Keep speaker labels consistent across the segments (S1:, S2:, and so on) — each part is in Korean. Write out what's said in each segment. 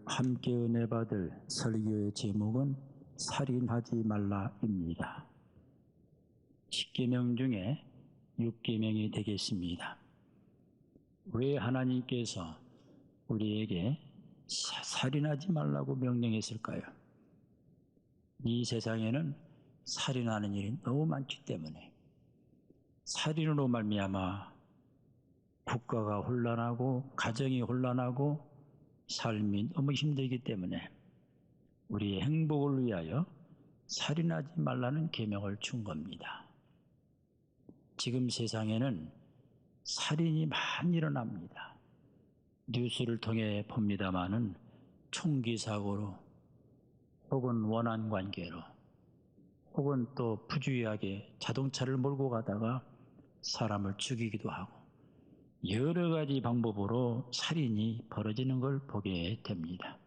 S1: 오늘 함께 은혜 받을 설교의 제목은 살인하지 말라입니다. 10계명 중에 6계명이 되겠습니다. 왜 하나님께서 우리에게 살인하지 말라고 명령했을까요? 이 세상에는 살인하는 일이 너무 많기 때문에, 살인으로 말미암아 국가가 혼란하고 가정이 혼란하고 삶이 너무 힘들기 때문에 우리의 행복을 위하여 살인하지 말라는 계명을 준 겁니다. 지금 세상에는 살인이 많이 일어납니다. 뉴스를 통해 봅니다마는 총기 사고로 혹은 원한 관계로 혹은 또 부주의하게 자동차를 몰고 가다가 사람을 죽이기도 하고 여러 가지 방법으로 살인이 벌어지는 걸 보게 됩니다.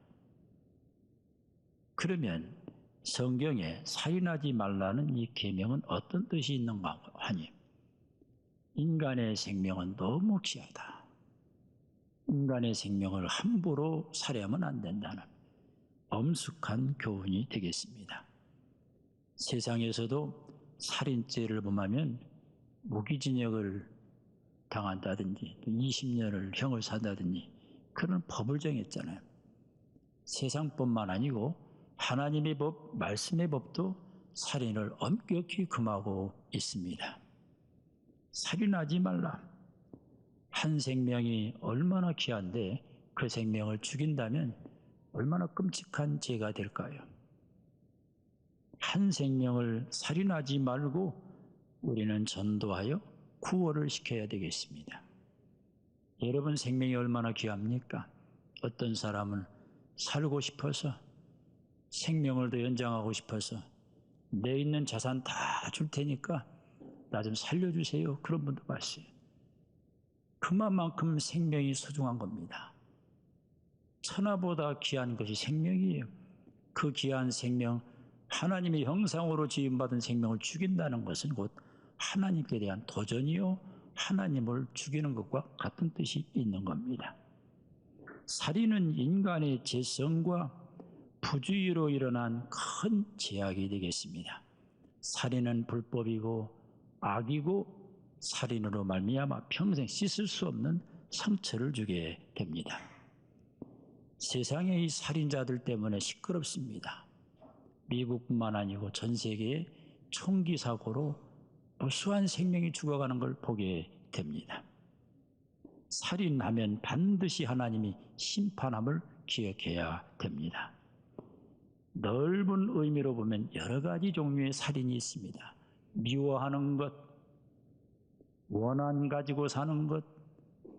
S1: 그러면 성경에 살인하지 말라는 이 계명은 어떤 뜻이 있는가 하니, 인간의 생명은 너무 귀하다. 인간의 생명을 함부로 살해하면 안 된다는 엄숙한 교훈이 되겠습니다. 세상에서도 살인죄를 범하면 무기징역을 당한다든지 20년을 형을 산다든지 그런 법을 정했잖아요. 세상뿐만 아니고 하나님의 법, 말씀의 법도 살인을 엄격히 금하고 있습니다. 살인하지 말라. 한 생명이 얼마나 귀한데 그 생명을 죽인다면 얼마나 끔찍한 죄가 될까요? 한 생명을 살인하지 말고 우리는 전도하여 구원을 시켜야 되겠습니다. 여러분 생명이 얼마나 귀합니까? 어떤 사람은 살고 싶어서, 생명을 더 연장하고 싶어서 내 있는 자산 다 줄 테니까 나 좀 살려주세요. 그런 분도 봤어요. 그만큼 생명이 소중한 겁니다. 천하보다 귀한 것이 생명이에요. 그 귀한 생명, 하나님의 형상으로 지음받은 생명을 죽인다는 것은 곧 하나님께 대한 도전이요, 하나님을 죽이는 것과 같은 뜻이 있는 겁니다. 살인은 인간의 죄성과 부주의로 일어난 큰 죄악이 되겠습니다. 살인은 불법이고 악이고 살인으로 말미암아 평생 씻을 수 없는 상처를 주게 됩니다. 세상의 이 살인자들 때문에 시끄럽습니다. 미국뿐만 아니고 전 세계에 총기 사고로 무수한 생명이 죽어가는 걸 보게 됩니다. 살인하면 반드시 하나님이 심판함을 기억해야 됩니다. 넓은 의미로 보면 여러 가지 종류의 살인이 있습니다. 미워하는 것, 원한 가지고 사는 것,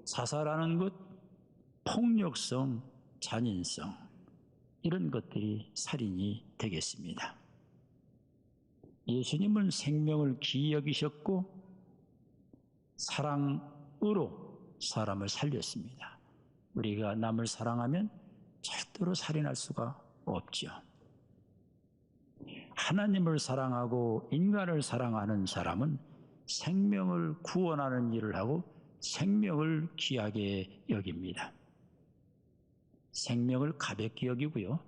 S1: 자살하는 것, 폭력성, 잔인성, 이런 것들이 살인이 되겠습니다. 예수님은 생명을 귀히 여기셨고 사랑으로 사람을 살렸습니다. 우리가 남을 사랑하면 절대로 살인할 수가 없죠. 하나님을 사랑하고 인간을 사랑하는 사람은 생명을 구원하는 일을 하고 생명을 귀하게 여깁니다. 생명을 가볍게 여기고요,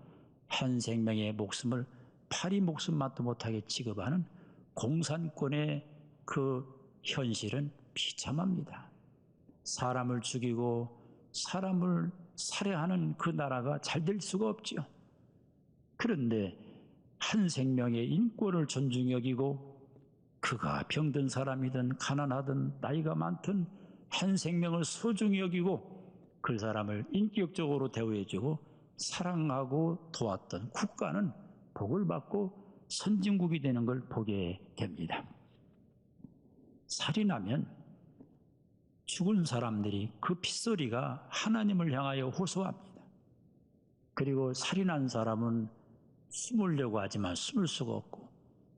S1: 한 생명의 목숨을 파리 목숨만도 못하게 취급하는 공산권의 그 현실은 비참합니다. 사람을 죽이고 사람을 살해하는 그 나라가 잘 될 수가 없죠. 그런데 한 생명의 인권을 존중히 여기고 그가 병든 사람이든 가난하든 나이가 많든 한 생명을 소중히 여기고 그 사람을 인격적으로 대우해주고 사랑하고 도왔던 국가는 복을 받고 선진국이 되는 걸 보게 됩니다. 살인하면 죽은 사람들이 그 핏소리가 하나님을 향하여 호소합니다. 그리고 살인한 사람은 숨으려고 하지만 숨을 수가 없고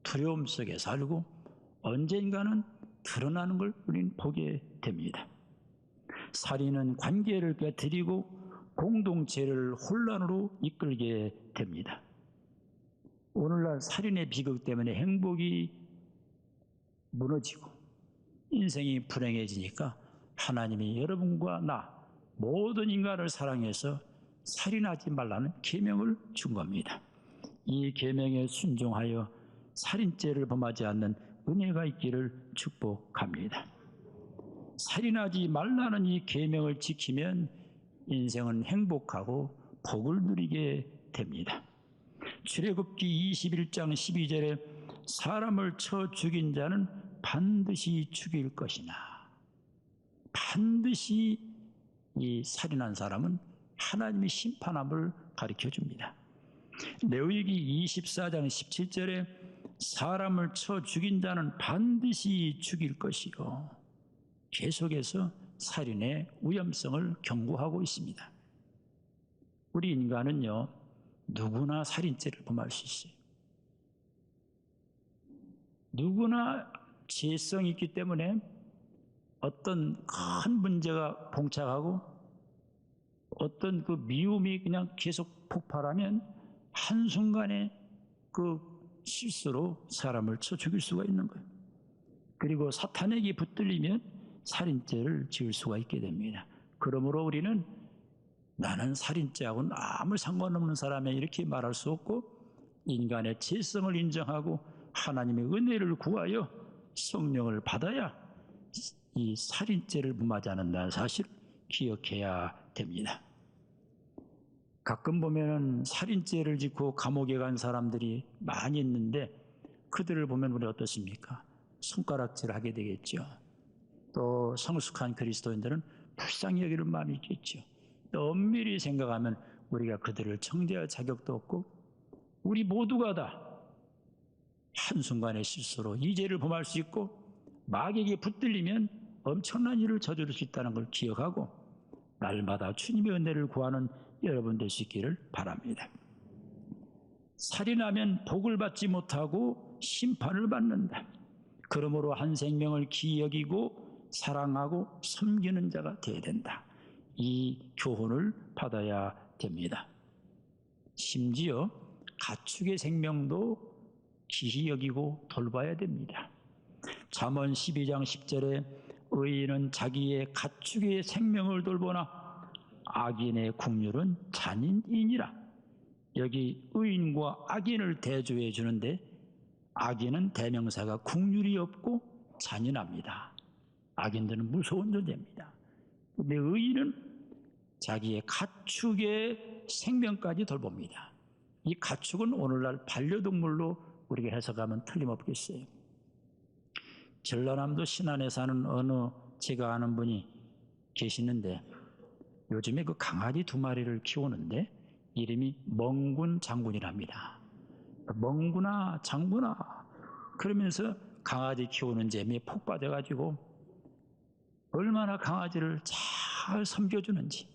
S1: 두려움 속에 살고 언젠가는 드러나는 걸 우리는 보게 됩니다. 살인은 관계를 깨뜨리고 공동체를 혼란으로 이끌게 됩니다. 오늘날 살인의 비극 때문에 행복이 무너지고 인생이 불행해지니까 하나님이 여러분과 나 모든 인간을 사랑해서 살인하지 말라는 계명을 준 겁니다. 이 계명에 순종하여 살인죄를 범하지 않는 은혜가 있기를 축복합니다. 살인하지 말라는 이 계명을 지키면 인생은 행복하고 복을 누리게 됩니다. 출애굽기 21장 12절에 사람을 쳐 죽인 자는 반드시 죽일 것이나, 반드시 이 살인한 사람은 하나님의 심판함을 가르쳐 줍니다. 레위기 24장 17절에 사람을 쳐 죽인 자는 반드시 죽일 것이요, 계속해서 살인의 위험성을 경고하고 있습니다. 우리 인간은요, 누구나 살인죄를 범할 수 있어요. 누구나 죄성이 있기 때문에 어떤 큰 문제가 봉착하고 어떤 그 미움이 그냥 계속 폭발하면 한순간에 그 실수로 사람을 쳐 죽일 수가 있는 거예요. 그리고 사탄에게 붙들리면 살인죄를 지을 수가 있게 됩니다. 그러므로 우리는 나는 살인죄하고는 아무 상관없는 사람이야 이렇게 말할 수 없고, 인간의 죄성을 인정하고 하나님의 은혜를 구하여 성령을 받아야 이 살인죄를 범하지 않는다는 사실을 기억해야 됩니다. 가끔 보면은 살인죄를 짓고 감옥에 간 사람들이 많이 있는데, 그들을 보면 우리 어떻습니까? 손가락질을 하게 되겠죠. 또 성숙한 그리스도인들은 불쌍히 여기는 마음이 있겠죠. 또 엄밀히 생각하면 우리가 그들을 청대할 자격도 없고, 우리 모두가 다 한순간의 실수로 이 죄를 범할 수 있고 마귀에게 붙들리면 엄청난 일을 저지를 수 있다는 걸 기억하고 날마다 주님의 은혜를 구하는 여러분 될 수 있기를 바랍니다. 살인하면 복을 받지 못하고 심판을 받는다. 그러므로 한 생명을 귀히 여기고 사랑하고 섬기는 자가 되어야 된다. 이 교훈을 받아야 됩니다. 심지어 가축의 생명도 귀히 여기고 돌봐야 됩니다. 잠언 12장 10절에 의인은 자기의 가축의 생명을 돌보나 악인의 국률은 잔인이니라. 여기 의인과 악인을 대조해 주는데, 악인은 대명사가 국률이 없고 잔인합니다. 악인들은 무서운 존재입니다. 근데 의인은 자기의 가축의 생명까지 돌봅니다. 이 가축은 오늘날 반려동물로 우리가 해석하면 틀림없겠어요. 전라남도 신안에 사는 어느 제가 아는 분이 계시는데, 요즘에 그 강아지 2마리를 키우는데 이름이 멍군 장군이랍니다. 멍군아 장군아 그러면서 강아지 키우는 재미에 폭 빠져가지고 얼마나 강아지를 잘 섬겨주는지,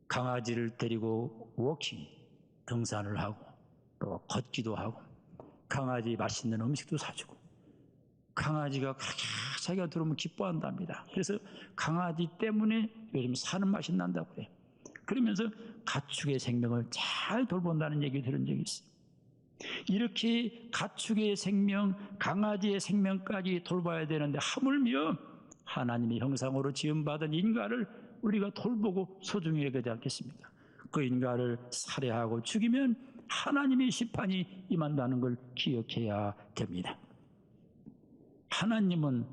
S1: 강아지를 데리고 워킹, 등산을 하고 또 걷기도 하고, 강아지 맛있는 음식도 사주고, 강아지가 그렇게 자기가 들어오면 기뻐한답니다. 그래서 강아지 때문에 요즘 사는 맛이 난다고 그래요. 그러면서 가축의 생명을 잘 돌본다는 얘기 들은 적이 있어요. 이렇게 가축의 생명, 강아지의 생명까지 돌봐야 되는데 하물며 하나님의 형상으로 지음받은 인간을 우리가 돌보고 소중히 여기지 않겠습니까? 그 인간을 살해하고 죽이면 하나님의 심판이 임한다는 걸 기억해야 됩니다. 하나님은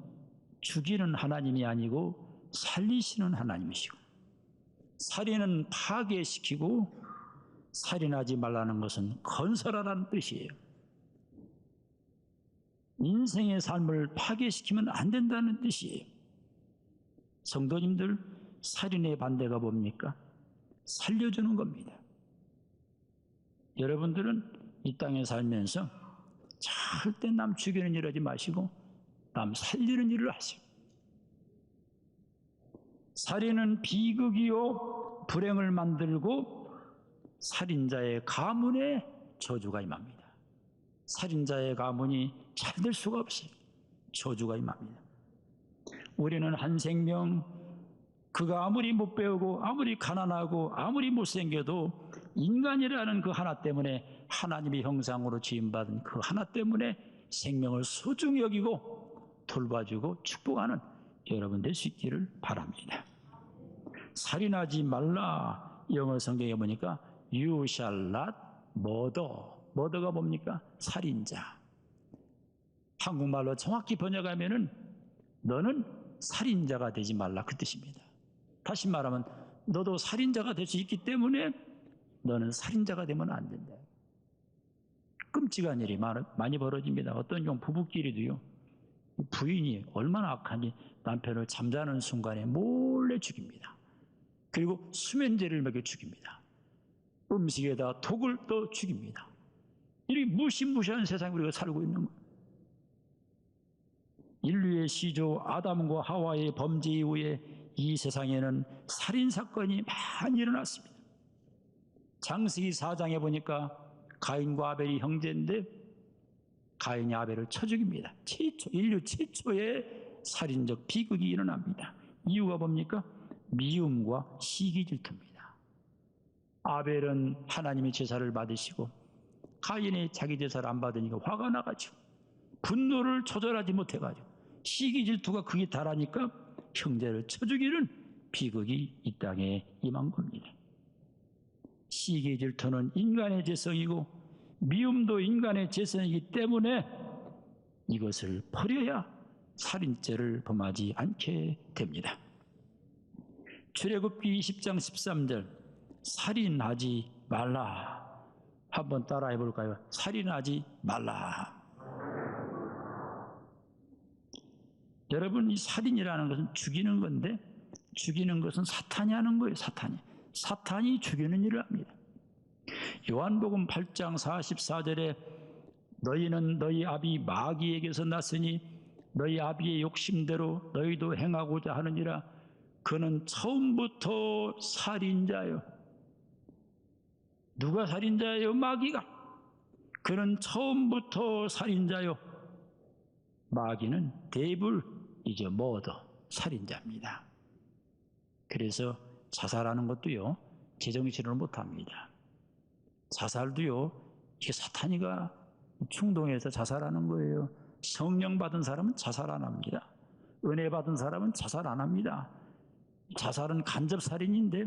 S1: 죽이는 하나님이 아니고 살리시는 하나님이시고, 살인은 파괴시키고 살인하지 말라는 것은 건설하라는 뜻이에요. 인생의 삶을 파괴시키면 안 된다는 뜻이에요. 성도님들, 살인의 반대가 뭡니까? 살려주는 겁니다. 여러분들은 이 땅에 살면서 절대 남 죽이는 일 하지 마시고 남 살리는 일을 하세요. 살인은 비극이요 불행을 만들고 살인자의 가문에 저주가 임합니다. 살인자의 가문이 잘 될 수가 없어요. 저주가 임합니다. 우리는 한 생명, 그가 아무리 못 배우고 아무리 가난하고 아무리 못생겨도 인간이라는 그 하나 때문에, 하나님의 형상으로 지음받은 그 하나 때문에 생명을 소중히 여기고 돌봐주고 축복하는 여러분 될 수 있기를 바랍니다. 살인하지 말라, 영어 성경에 보니까 You shall not murder. murder가 뭡니까? 살인자. 한국말로 정확히 번역하면은 너는 살인자가 되지 말라, 그 뜻입니다. 다시 말하면 너도 살인자가 될 수 있기 때문에 너는 살인자가 되면 안 된다. 끔찍한 일이 많이 벌어집니다. 어떤 경우 부부끼리도요, 부인이 얼마나 악하니 남편을 잠자는 순간에 몰래 죽입니다. 그리고 수면제를 먹여 죽입니다. 음식에다 독을 또 죽입니다. 이렇게 무시무시한 세상에 우리가 살고 있는 거예요. 인류의 시조 아담과 하와의 범죄 이후에 이 세상에는 살인사건이 많이 일어났습니다. 창세기 4장에 보니까 가인과 아벨이 형제인데 가인이 아벨을 쳐 죽입니다. 인류 최초의 살인적 비극이 일어납니다. 이유가 뭡니까? 미움과 시기 질투입니다. 아벨은 하나님의 제사를 받으시고 가인이 자기 제사를 안 받으니까 화가 나가지고 분노를 조절하지 못해가지고 시기 질투가 극에 달하니까 형제를 쳐 죽이는 비극이 이 땅에 임한 겁니다. 시기 질투는 인간의 죄성이고 미움도 인간의 죄성이기 때문에 이것을 버려야 살인죄를 범하지 않게 됩니다. 출애굽기 20장 13절 살인하지 말라. 한번 따라해 볼까요? 살인하지 말라. 여러분, 이 살인이라는 것은 죽이는 건데 죽이는 것은 사탄이 하는 거예요. 사탄이 죽이는 일을 합니다. 요한복음 8장 44절에 너희는 너희 아비 마귀에게서 났으니 너희 아비의 욕심대로 너희도 행하고자 하느니라. 그는 처음부터 살인자요. 누가 살인자예요? 마귀가. 그는 처음부터 살인자요. 마귀는 데이블이죠. 머더, 살인자입니다. 그래서 자살하는 것도요, 제정신으로 못합니다. 자살도요, 이게 사탄이가 충동해서 자살하는 거예요. 성령 받은 사람은 자살 안 합니다. 은혜 받은 사람은 자살 안 합니다. 자살은 간접살인인데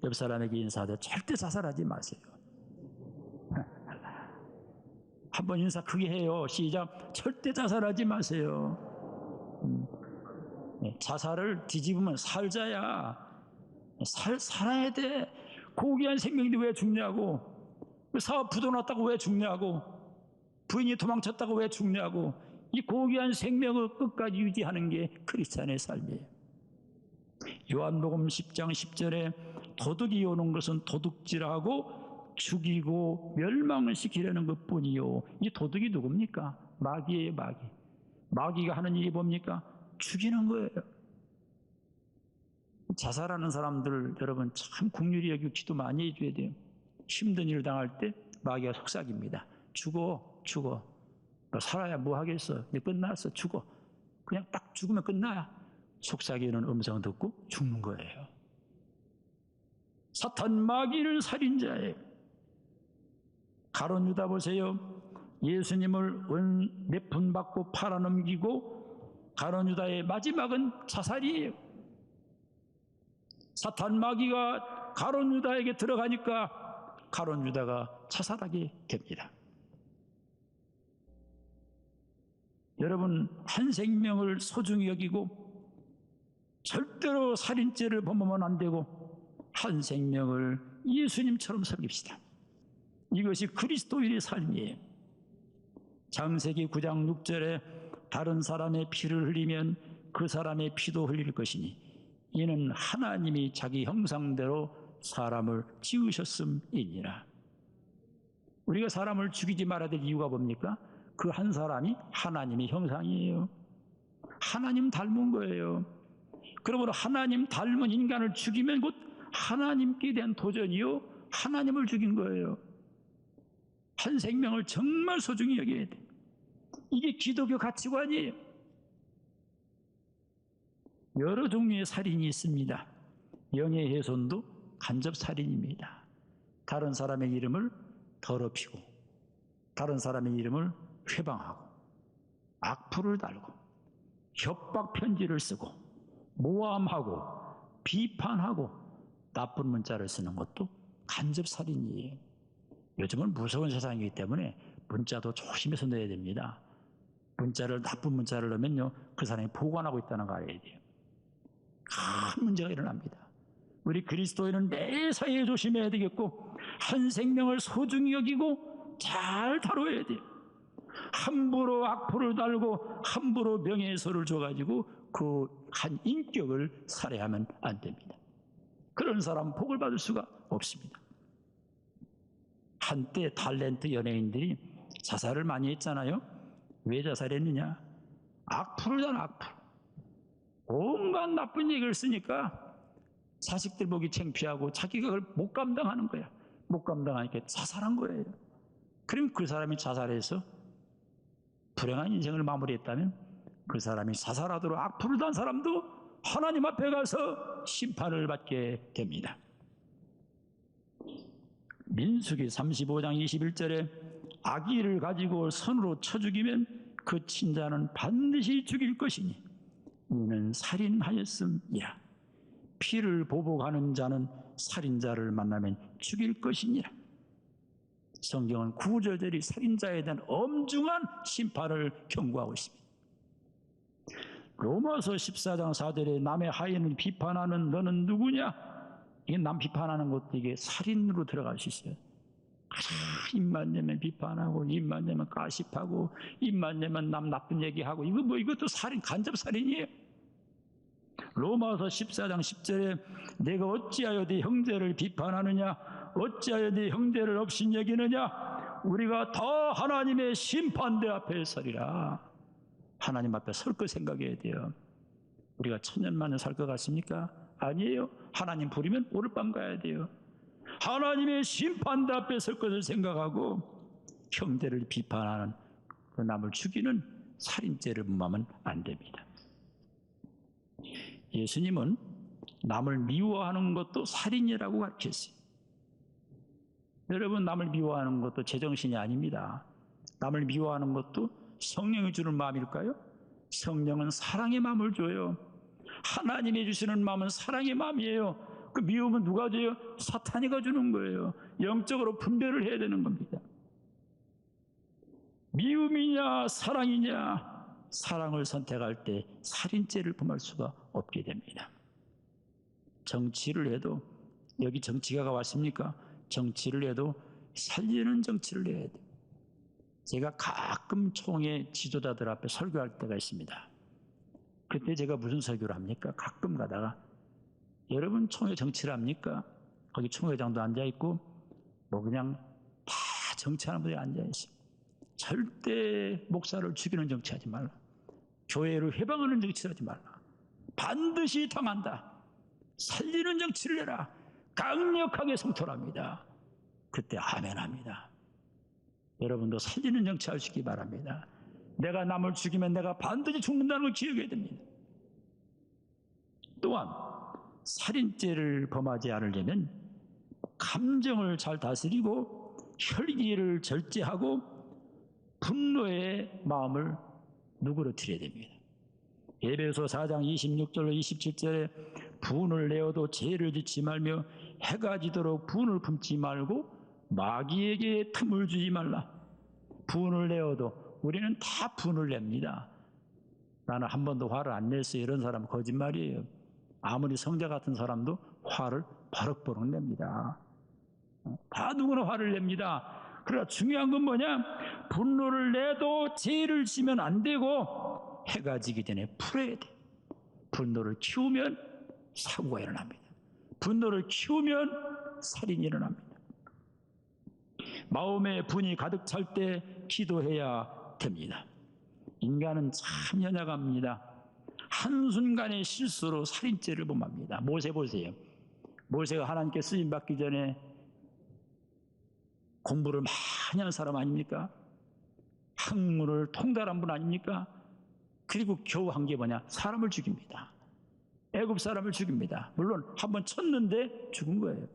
S1: 옆 사람에게 인사하되 절대 자살하지 마세요. 한번 인사 크게 해요. 시작. 절대 자살하지 마세요. 자살을 뒤집으면 살자야. 살아야 돼. 고귀한 생명인데 왜 죽냐고. 사업 부도났다고 왜 죽냐고. 부인이 도망쳤다고 왜 죽냐고. 이 고귀한 생명을 끝까지 유지하는 게 크리스찬의 삶이에요. 요한복음 10장 10절에 도둑이 오는 것은 도둑질하고 죽이고 멸망을 시키려는 것뿐이요. 이 도둑이 누굽니까? 마귀예요, 마귀. 마귀가 하는 일이 뭡니까? 죽이는 거예요. 자살하는 사람들 여러분 참 긍휼히 여기고 기도 많이 해줘야 돼요. 힘든 일을 당할 때 마귀가 속삭입니다. 죽어. 너 살아야 뭐 하겠어. 이제 끝났어. 죽어. 그냥 딱 죽으면 끝나야. 속삭이는 음성 듣고 죽는 거예요. 사탄 마귀는 살인자예요. 가룟 유다 보세요. 예수님을 은 몇 푼 받고 팔아넘기고 가룟 유다의 마지막은 자살이에요. 사탄 마귀가 가룟 유다에게 들어가니까 가룟 유다가 자살하게 됩니다. 여러분, 한 생명을 소중히 여기고 절대로 살인죄를 범하면 안 되고 한 생명을 예수님처럼 섬깁시다. 이것이 그리스도인의 삶이에요. 창세기 9장 6절에 다른 사람의 피를 흘리면 그 사람의 피도 흘릴 것이니 이는 하나님이 자기 형상대로 사람을 지으셨음이니라. 우리가 사람을 죽이지 말아야 될 이유가 뭡니까? 그 한 사람이 하나님의 형상이에요. 하나님 닮은 거예요. 그러므로 하나님 닮은 인간을 죽이면 곧 하나님께 대한 도전이요, 하나님을 죽인 거예요. 한 생명을 정말 소중히 여겨야 돼. 이게 기독교 가치관이에요. 여러 종류의 살인이 있습니다. 명예훼손도 간접살인입니다. 다른 사람의 이름을 더럽히고 다른 사람의 이름을 회방하고 악플을 달고 협박 편지를 쓰고 모함하고 비판하고 나쁜 문자를 쓰는 것도 간접살인이에요. 요즘은 무서운 세상이기 때문에 문자도 조심해서 넣어야 됩니다. 나쁜 문자를 넣으면요, 그 사람이 보관하고 있다는 거 알아야 돼요. 큰 문제가 일어납니다. 우리 그리스도인은 매사에 조심해야 되겠고, 한 생명을 소중히 여기고 잘 다뤄야 돼요. 함부로 악포를 달고 함부로 명예훼손을 줘가지고 그 한 인격을 살해하면 안 됩니다. 그런 사람 복을 받을 수가 없습니다. 한때 탤런트 연예인들이 자살을 많이 했잖아요. 왜 자살했느냐? 악플을 단 악플. 온갖 나쁜 얘기를 쓰니까 자식들 보기 창피하고 자기가 그걸 못 감당하는 거야. 못 감당하니까 자살한 거예요. 그럼 그 사람이 자살해서 불행한 인생을 마무리했다면 그 사람이 자살하도록 악플을 단 사람도 하나님 앞에 가서 심판을 받게 됩니다. 민수기 35장 21절에 악의를 가지고 선으로 쳐 죽이면 그 친자는 반드시 죽일 것이니 이는 살인하였음이라. 피를 보복하는 자는 살인자를 만나면 죽일 것이니라. 성경은 구절절이 살인자에 대한 엄중한 심판을 경고하고 있습니다. 로마서 14장 4절에 남의 하인을 비판하는 너는 누구냐? 이게 남 비판하는 것도 이게 살인으로 들어갈 수 있어요. 입만 내면 비판하고, 입만 내면 가십하고, 입만 내면 남 나쁜 얘기하고, 이것도 살인, 간접살인이에요. 로마서 14장 10절에 내가 어찌하여 네 형제를 비판하느냐? 어찌하여 네 형제를 업신여기느냐? 우리가 다 하나님의 심판대 앞에 서리라. 하나님 앞에 설 거 생각해야 돼요. 우리가 천년만년 살 것 같습니까? 아니에요. 하나님 부르면 오늘 밤 가야 돼요. 하나님의 심판대 앞에 설 것을 생각하고 형제를 비판하는, 그 남을 죽이는 살인죄를 범하면 안 됩니다. 예수님은 남을 미워하는 것도 살인이라고 가르쳤어요. 여러분, 남을 미워하는 것도 제정신이 아닙니다. 남을 미워하는 것도 성령이 주는 마음일까요? 성령은 사랑의 마음을 줘요. 하나님이 주시는 마음은 사랑의 마음이에요. 그 미움은 누가 줘요? 사탄이가 주는 거예요. 영적으로 분별을 해야 되는 겁니다. 미움이냐 사랑이냐, 사랑을 선택할 때 살인죄를 범할 수가 없게 됩니다. 정치를 해도, 여기 정치가가 왔습니까? 정치를 해도 살리는 정치를 해야 돼요. 제가 가끔 총회 지도자들 앞에 설교할 때가 있습니다. 그때 제가 무슨 설교를 합니까? 가끔 가다가, 여러분 총회 정치를 합니까? 거기 총회장도 앉아있고 뭐 그냥 다 정치하는 분들이 앉아있어요. 절대 목사를 죽이는 정치하지 말라. 교회를 해방하는 정치를 하지 말라. 반드시 당한다. 살리는 정치를 해라. 강력하게 성토합니다. 그때 아멘 합니다. 여러분도 살리는 정치 하시기 바랍니다. 내가 남을 죽이면 내가 반드시 죽는다는 걸 기억해야 됩니다. 또한 살인죄를 범하지 않으려면 감정을 잘 다스리고 혈기를 절제하고 분노의 마음을 누그러뜨려야 됩니다. 에베소 4장 26절로 27절에 분을 내어도 죄를 짓지 말며 해가 지도록 분을 품지 말고 마귀에게 틈을 주지 말라. 분을 내어도, 우리는 다 분을 냅니다. 나는 한 번도 화를 안 냈어요. 이런 사람은 거짓말이에요. 아무리 성자 같은 사람도 화를 버럭버럭 냅니다. 다 누구나 화를 냅니다. 그러나 중요한 건 뭐냐? 분노를 내도 죄를 지면 안 되고 해가 지기 전에 풀어야 돼. 분노를 키우면 사고가 일어납니다. 분노를 키우면 살인이 일어납니다. 마음에 분이 가득 찰 때 기도해야 됩니다. 인간은 참 연약합니다. 한순간의 실수로 살인죄를 범합니다. 모세 보세요. 모세가 하나님께 쓰임 받기 전에 공부를 많이 한 사람 아닙니까? 학문을 통달한 분 아닙니까? 그리고 겨우 한 게 뭐냐? 사람을 죽입니다. 애굽 사람을 죽입니다. 물론 한번 쳤는데 죽은 거예요.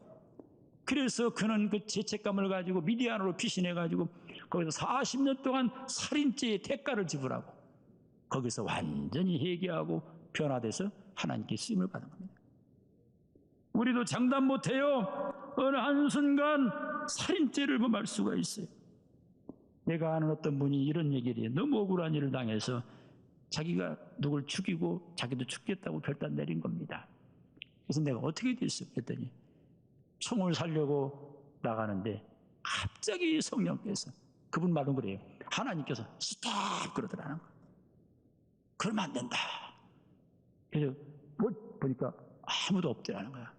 S1: 그래서 그는 그 죄책감을 가지고 미디안으로 피신해가지고 거기서 40년 동안 살인죄의 대가를 지불하고 거기서 완전히 회개하고 변화돼서 하나님께 쓰임을 받은 겁니다. 우리도 장담 못해요. 어느 한순간 살인죄를 범할 수가 있어요. 내가 아는 어떤 분이 이런 얘기를 해요. 너무 억울한 일을 당해서 자기가 누굴 죽이고 자기도 죽겠다고 결단 내린 겁니다. 그래서 내가 어떻게 됐어? 했더니 총을 살려고 나가는데 갑자기 성령께서, 그분 말은 그래요, 하나님께서 스톱 그러더라는 거예요. 그러면 안 된다. 그래서 보니까 아무도 없더라는 거야.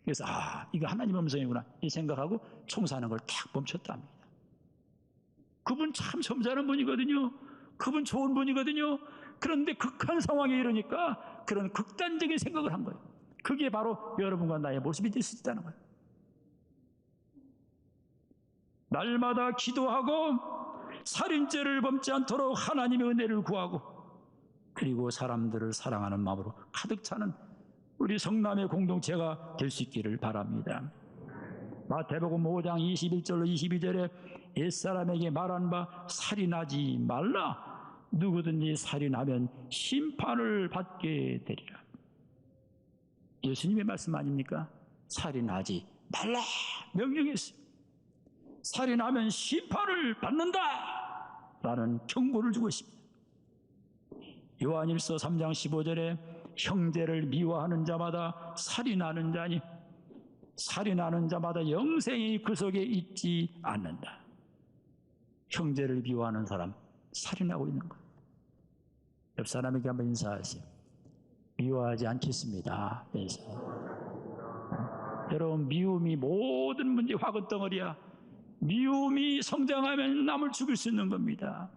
S1: 그래서 이거 하나님 음성이구나 이 생각하고 총 쏴는 걸 탁 멈췄다 합니다. 그분 참 점잖은 분이거든요. 그분 좋은 분이거든요. 그런데 극한 상황에 이르니까 그런 극단적인 생각을 한 거예요. 그게 바로 여러분과 나의 모습이 될 수 있다는 거예요. 날마다 기도하고 살인죄를 범지 않도록 하나님의 은혜를 구하고, 그리고 사람들을 사랑하는 마음으로 가득 차는 우리 성남의 공동체가 될 수 있기를 바랍니다. 마태복음 5장 21절로 22절에 옛사람에게 말한 바 살인하지 말라. 누구든지 살인하면 심판을 받게 되리라. 예수님의 말씀 아닙니까? 살인하지 말라 명령했어요. 살인하면 심판을 받는다 라는 경고를 주고 있습니다. 요한일서 3장 15절에 형제를 미워하는 자마다 살인하는 자니 살인하는 자마다 영생이 그 속에 있지 않는다. 형제를 미워하는 사람 살인하고 있는 거예요. 옆 사람에게 한번 인사하세요. 미워하지 않겠습니다. 그래서 여러분, 미움이 모든 문제 화근덩어리야. 미움이 성장하면 남을 죽일 수 있는 겁니다.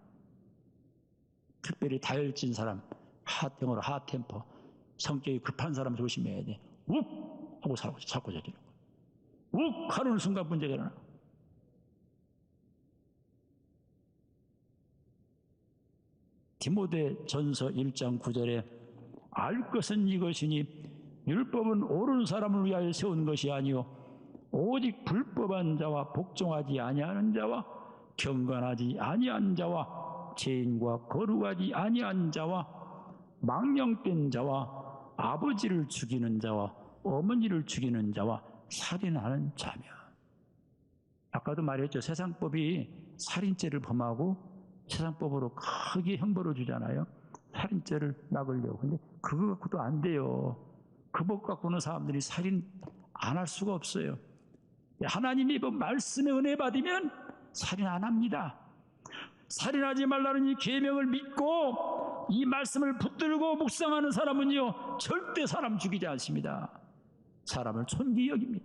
S1: 특별히 다혈진 사람, 영어로 핫템퍼, 성격이 급한 사람 조심해야 돼. 욱 하고 자꾸 저지는 거야. 욱 하는 순간 문제가 일어나. 디모데 전서 1장 9절에 알 것은 이것이니 율법은 옳은 사람을 위하여 세운 것이 아니요 오직 불법한 자와 복종하지 아니하는 자와 경건하지 아니한 자와 죄인과 거룩하지 아니한 자와 망령된 자와 아버지를 죽이는 자와 어머니를 죽이는 자와 살인하는 자며. 아까도 말했죠. 세상법이 살인죄를 범하고 세상법으로 크게 형벌을 주잖아요. 살인죄를 막으려고. 근데 그거 갖고도 안 돼요. 그 법 갖고는 사람들이 살인 안 할 수가 없어요. 하나님이 말씀에 은혜 받으면 살인 안 합니다. 살인하지 말라는 이 계명을 믿고 이 말씀을 붙들고 묵상하는 사람은요 절대 사람 죽이지 않습니다. 사람을 존귀히 여깁니다.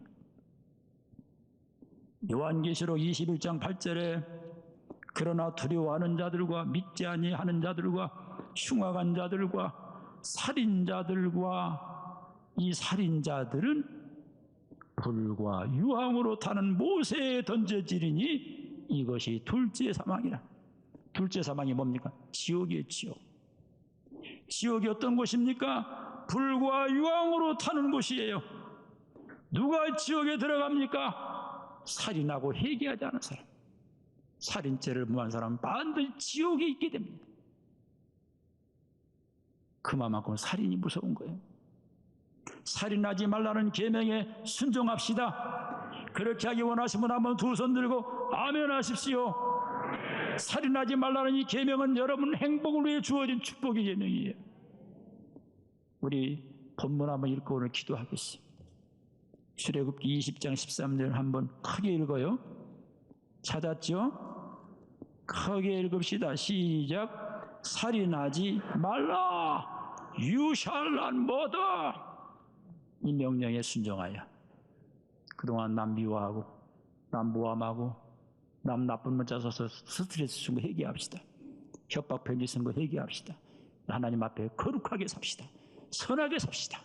S1: 요한계시록 21장 8절에 그러나 두려워하는 자들과 믿지 아니하는 자들과 흉악한 자들과 살인자들과 이 살인자들은 불과 유황으로 타는 모세에 던져지리니 이것이 둘째 사망이라. 둘째 사망이 뭡니까? 지옥이에요. 지옥. 지옥이 어떤 곳입니까? 불과 유황으로 타는 곳이에요. 누가 지옥에 들어갑니까? 살인하고 회개하지 않은 사람, 살인죄를 범한 사람은 반드시 지옥에 있게 됩니다. 그만큼 살인이 무서운 거예요. 살인하지 말라는 계명에 순종합시다. 그렇게 하기 원하시면 한번 두 손 들고 아멘 하십시오. 살인하지 말라는 이 계명은 여러분 행복을 위해 주어진 축복의 계명이에요. 우리 본문 한번 읽고 오늘 기도하겠습니다. 출애굽기 20장 13절 한번 크게 읽어요. 찾았죠? 크게 읽읍시다. 시작. 살인하지 말라. You shall not murder. 이 명령에 순종하여 그동안 남 미워하고 남 모함하고 남 나쁜 문자 써서 스트레스 준 거 회개합시다. 협박 편지 쓴 거 회개합시다. 하나님 앞에 거룩하게 삽시다. 선하게 삽시다.